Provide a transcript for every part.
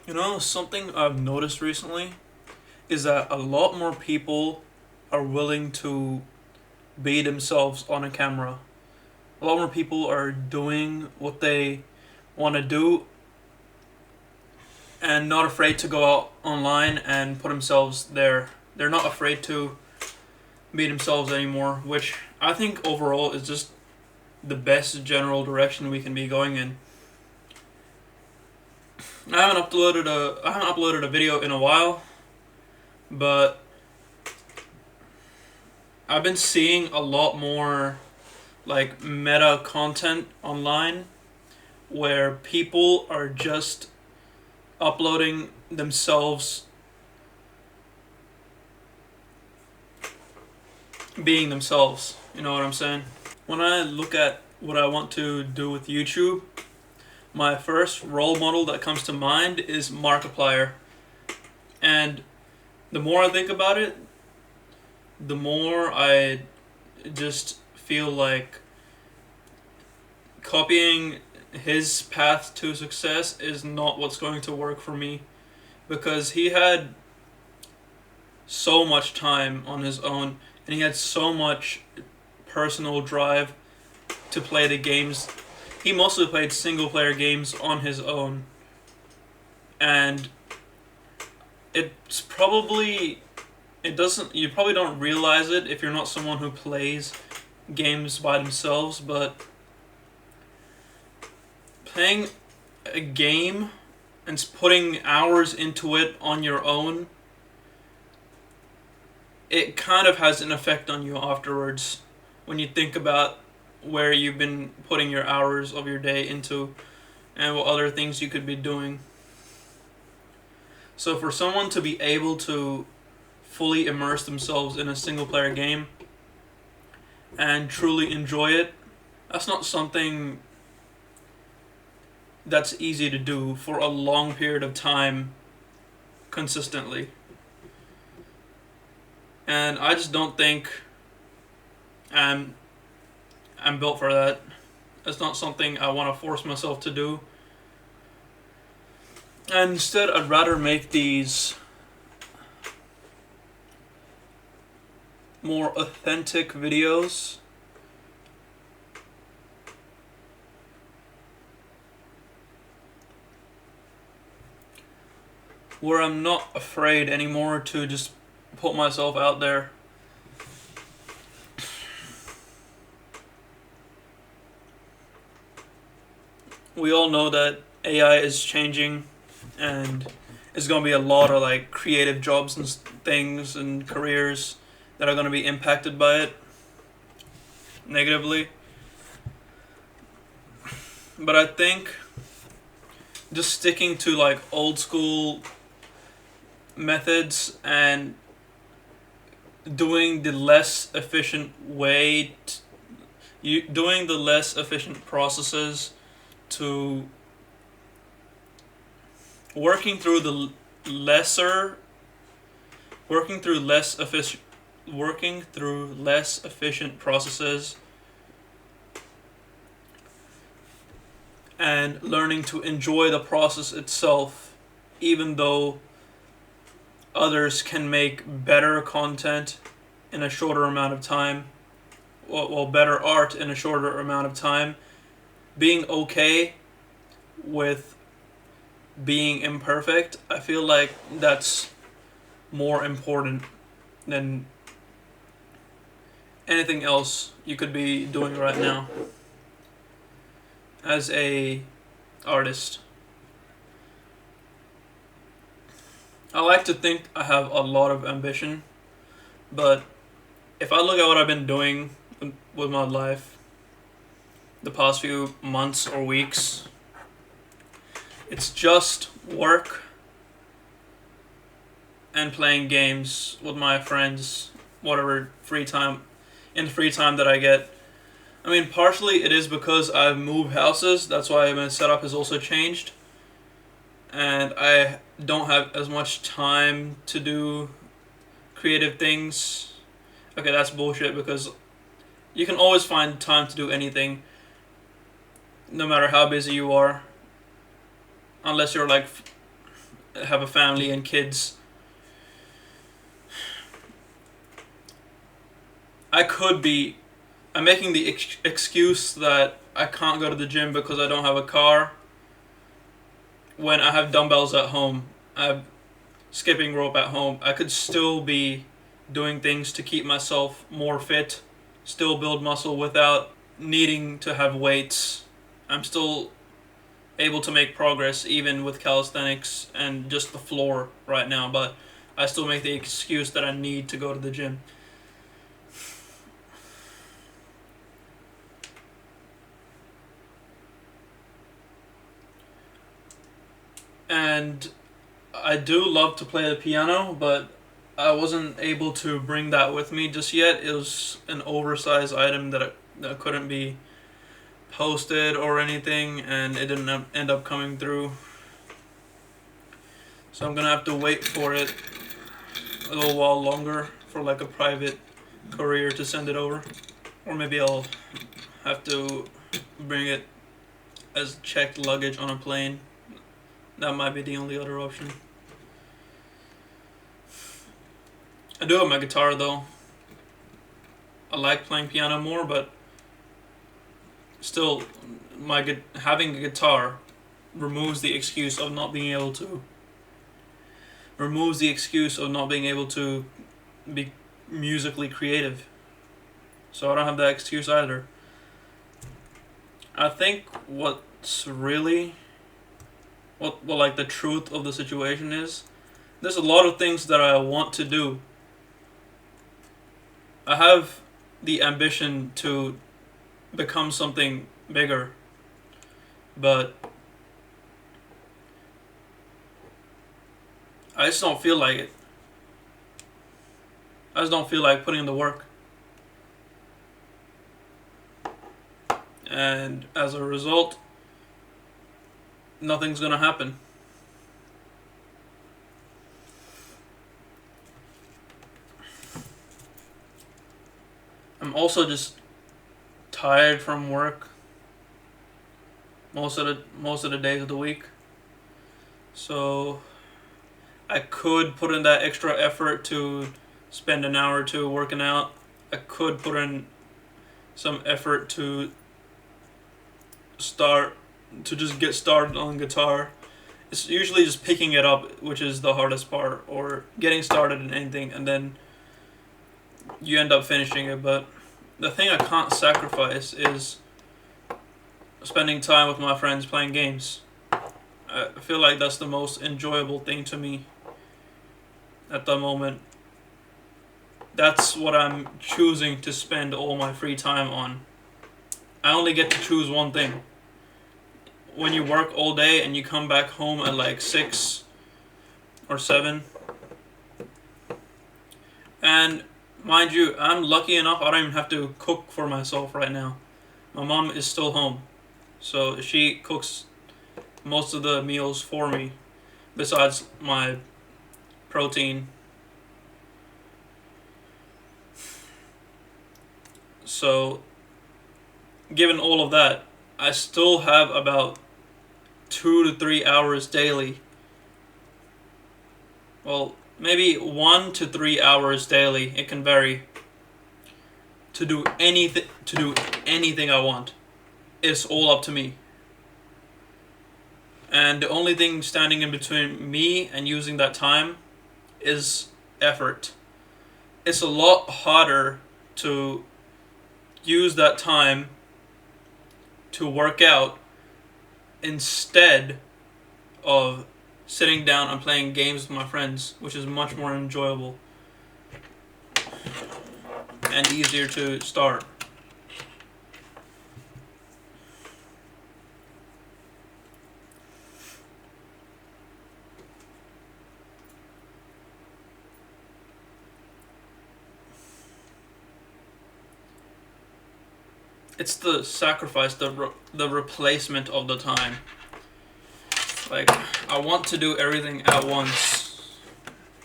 You know, something I've noticed recently is that a lot more people are willing to be themselves on a camera. A lot more people are doing what they want to do and not afraid to go out online and put themselves there. They're not afraid to be themselves anymore, which I think overall is just the best general direction we can be going in. I haven't uploaded a video in a while, but I've been seeing a lot more like meta content online where people are just uploading themselves being themselves. You know what I'm saying? When I look at what I want to do with YouTube, my first role model that comes to mind is Markiplier. And the more I think about it, the more I just feel like copying his path to success is not what's going to work for me, because he had so much time on his own and he had so much personal drive to play the games. He mostly played single player games on his own, and it's probably it doesn't you probably don't realize it if you're not someone who plays games by themselves, but playing a game and putting hours into it on your own, it kind of has an effect on you afterwards when you think about where you've been putting your hours of your day into and what other things you could be doing. So for someone to be able to fully immerse themselves in a single player game and truly enjoy it, that's not something that's easy to do for a long period of time consistently. And I just don't think I'm I'm built for that. It's not something I want to force myself to do. And instead, I'd rather make these more authentic videos where I'm not afraid anymore to just put myself out there. We all know that AI is changing, and it's going to be a lot of like creative jobs and things and careers that are going to be impacted by it negatively. But I think just sticking to like old school methods and doing the less efficient way, doing the less efficient processes to working through the lesser, working through less efficient, working through less efficient processes and learning to enjoy the process itself, even though others can make better content in a shorter amount of time, well, better art in a shorter amount of time. Being okay with being imperfect, I feel like that's more important than anything else you could be doing right now as a artist. I like to think I have a lot of ambition, but if I look at what I've been doing with my life the past few months or weeks, it's just work and playing games with my friends, whatever free time, in the free time that I get. I mean, partially it is because I've moved houses, that's why my setup has also changed, and I don't have as much time to do creative things. Okay, that's bullshit, because you can always find time to do anything, no matter how busy you are, unless you're like have a family and kids. I could be. I'm making the excuse that I can't go to the gym because I don't have a car when I have dumbbells at home. I have skipping rope at home. I could still be doing things to keep myself more fit, still build muscle without needing to have weights. I'm still able to make progress even with calisthenics and just the floor right now, but I still make the excuse that I need to go to the gym. And I do love to play the piano, but I wasn't able to bring that with me just yet. It was an oversized item that couldn't be posted or anything, and it didn't end up coming through. So I'm gonna have to wait for it a little while longer for like a private courier to send it over, or maybe I'll have to bring it as checked luggage on a plane. That might be the only other option. I do have my guitar though. I like playing piano more, but still, having a guitar removes the excuse of not being able to. Removes the excuse of not being able to be musically creative. So I don't have that excuse either. I think what's really what like the truth of the situation is, there's a lot of things that I want to do. I have the ambition to become something bigger, but I just don't feel like it. I just don't feel like putting in the work. And as a result, nothing's gonna happen. I'm also just tired from work most of the days of the week. So I could put in that extra effort to spend an hour or two working out. I could put in some effort to just get started on guitar. It's usually just picking it up, which is the hardest part, or getting started in anything, and then you end up finishing it. But the thing I can't sacrifice is spending time with my friends playing games. I feel like that's the most enjoyable thing to me at the moment. That's what I'm choosing to spend all my free time on. I only get to choose one thing. When you work all day and you come back home at like 6 or 7, and mind you, I'm lucky enough I don't even have to cook for myself right now. My mom is still home, so she cooks most of the meals for me, besides my protein. So, given all of that, I still have about 2 to 3 hours daily. Well, maybe 1 to 3 hours daily. It can vary. To do anything I want. It's all up to me. And the only thing standing in between me and using that time is effort. It's a lot harder to use that time to work out instead of sitting down and playing games with my friends, which is much more enjoyable and easier to start. It's the sacrifice, the replacement of the time. Like, I want to do everything at once.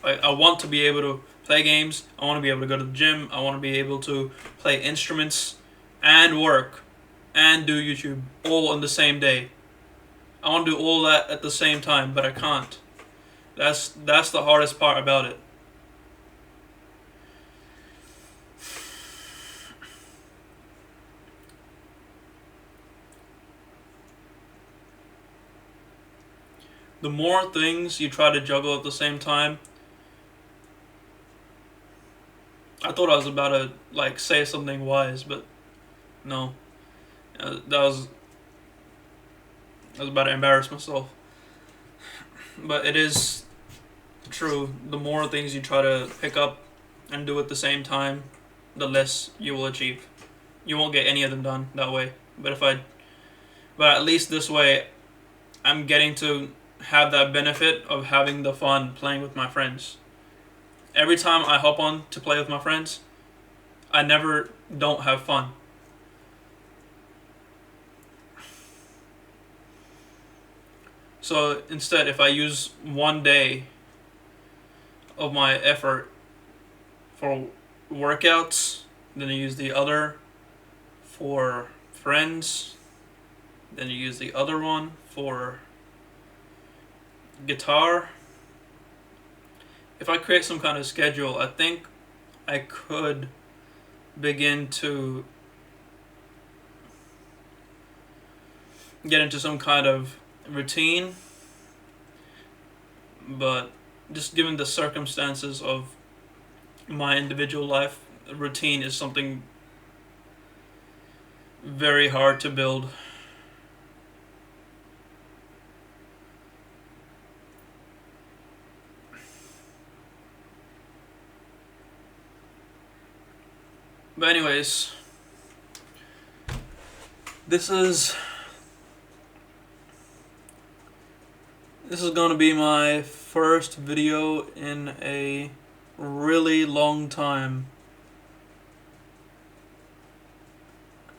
Like, I want to be able to play games, I want to be able to go to the gym, I want to be able to play instruments and work and do YouTube all on the same day. I want to do all that at the same time, but I can't. That's the hardest part about it. The more things you try to juggle at the same time, I thought I was about to like say something wise, but no, I was about to embarrass myself. But it is true. The more things you try to pick up and do at the same time, the less you will achieve. You won't get any of them done that way. But at least this way, I'm getting to have that benefit of having the fun playing with my friends. Every time I hop on to play with my friends, I never don't have fun. So instead, if I use one day of my effort for workouts, then I use the other for friends, then you use the other one for guitar. If I create some kind of schedule, I think I could begin to get into some kind of routine, but just given the circumstances of my individual life, routine is something very hard to build. But anyways, this is gonna be my first video in a really long time,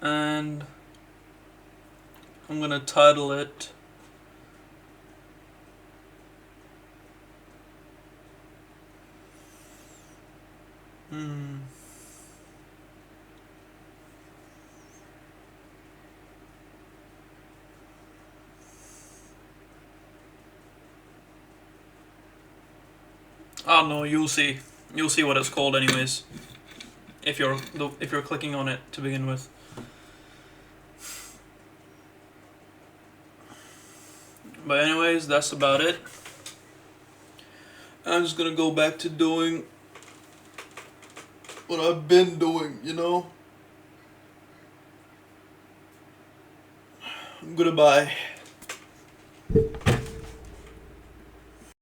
and I'm gonna title it I don't know. You'll see. You'll see what it's called, anyways. If you're clicking on it to begin with. But anyways, that's about it. I'm just gonna go back to doing what I've been doing, you know? Goodbye.